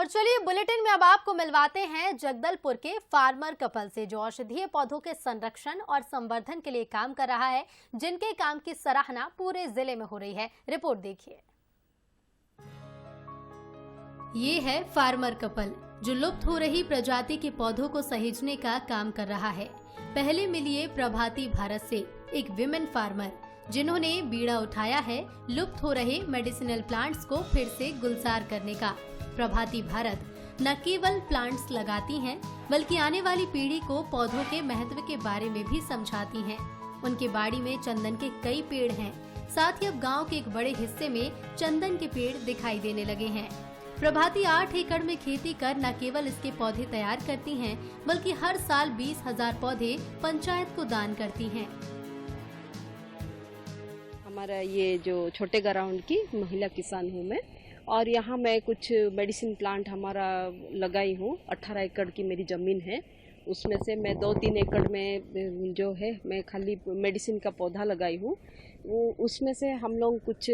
और चलिए बुलेटिन में अब आपको मिलवाते हैं जगदलपुर के फार्मर कपल से, जो औषधीय पौधों के संरक्षण और संवर्धन के लिए काम कर रहा है, जिनके काम की सराहना पूरे जिले में हो रही है। रिपोर्ट देखिए। ये है फार्मर कपल, जो लुप्त हो रही प्रजाति के पौधों को सहेजने का काम कर रहा है। पहले मिलिए प्रभाती भारत से, एक विमेन फार्मर, जिन्होंने बीड़ा उठाया है लुप्त हो रहे मेडिसिनल प्लांट्स को फिर से गुलजार करने का। प्रभाती भारत न केवल प्लांट्स लगाती हैं, बल्कि आने वाली पीढ़ी को पौधों के महत्व के बारे में भी समझाती हैं। उनके बाड़ी में चंदन के कई पेड़ हैं, साथ ही अब गांव के एक बड़े हिस्से में चंदन के पेड़ दिखाई देने लगे हैं। प्रभाती 8 एकड़ में खेती कर न केवल इसके पौधे तैयार करती हैं, बल्कि हर साल 20,000 पौधे पंचायत को दान करती हैं। हमारा ये जो छोटे ग्राउंड की महिला किसान हूँ मैं, और यहाँ मैं कुछ मेडिसिन प्लांट हमारा लगाई हूँ। 18 एकड़ की मेरी ज़मीन है, उसमें से मैं 2-3 एकड़ में जो है मैं खाली मेडिसिन का पौधा लगाई हूँ। उसमें से हम लोग कुछ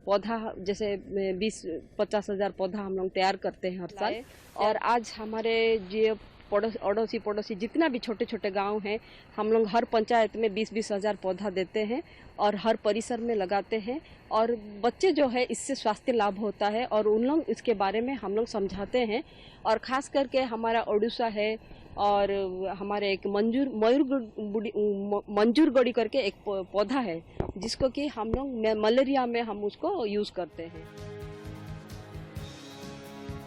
पौधा जैसे 20-50 हज़ार पौधा हम लोग तैयार करते हैं हर साल। और आज हमारे जो अड़ोसी पड़ोसी जितना भी छोटे छोटे गांव हैं, हम लोग हर पंचायत में 20-20 हज़ार पौधा देते हैं और हर परिसर में लगाते हैं। और बच्चे जो है इससे स्वास्थ्य लाभ होता है और उन लोग इसके बारे में हम लोग समझाते हैं। और ख़ास करके हमारा ओडिशा है और हमारे एक मंजूरगढ़ी करके एक पौधा है, जिसको कि हम लोग मलेरिया में हम उसको यूज़ करते हैं।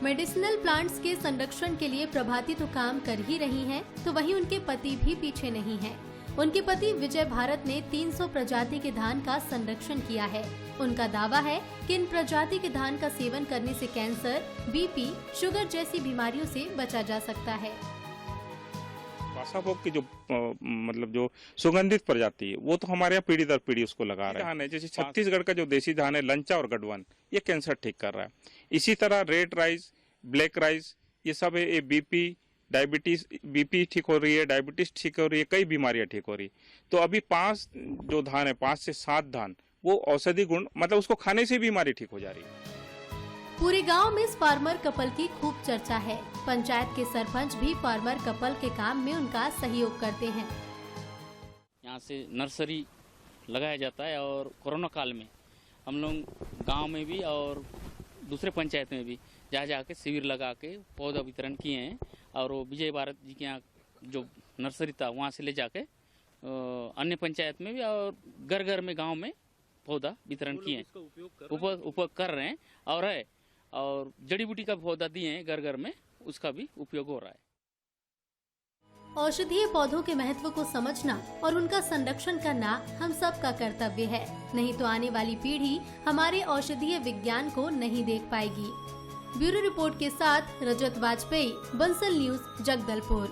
मेडिसिनल प्लांट्स के संरक्षण के लिए प्रभाती तो काम कर ही रही हैं, तो वहीं उनके पति भी पीछे नहीं हैं। उनके पति विजय भारत ने 300 प्रजाति के धान का संरक्षण किया है। उनका दावा है कि इन प्रजाति के धान का सेवन करने से कैंसर, बीपी, शुगर जैसी बीमारियों से बचा जा सकता है। बासाभोग की जो जो सुगंधित प्रजाति है, वो तो हमारे यहाँ पीढ़ी दर पीढ़ी उसको लगा रहे हैं। धान है जैसे छत्तीसगढ़ का जो देसी धान है लंचा और गढ़वन, ये कैंसर ठीक कर रहा है। इसी तरह रेड राइस, ब्लैक राइस, ये सब है, ये बीपी, डायबिटीज, बीपी ठीक हो रही है, डायबिटीज ठीक हो रही है, कई बीमारियां ठीक हो रही। तो अभी 5 जो धान है, 5 से 7 धान, वो औषधि गुण उसको खाने से बीमारी ठीक हो जा रही है। पूरे गांव में इस फार्मर कपल की खूब चर्चा है। पंचायत के सरपंच भी फार्मर कपल के काम में उनका सहयोग करते हैं। यहाँ से नर्सरी लगाया जाता है और कोरोना काल में हम लोग गांव में भी और दूसरे पंचायत में भी जाके शिविर लगा के पौधा वितरण किए हैं। और वो विजय भारत जी के यहाँ जो नर्सरी था, वहाँ से ले जाके अन्य पंचायत में भी और घर घर में गांव में पौधा वितरण किए हैं, उपयोग कर रहे हैं। और जड़ी बूटी का पौधा दिए हैं घर घर में, उसका भी उपयोग हो रहा है। औषधीय पौधों के महत्व को समझना और उनका संरक्षण करना हम सब का कर्तव्य है, नहीं तो आने वाली पीढ़ी हमारे औषधीय विज्ञान को नहीं देख पाएगी। ब्यूरो रिपोर्ट के साथ रजत वाजपेयी, बंसल न्यूज, जगदलपुर।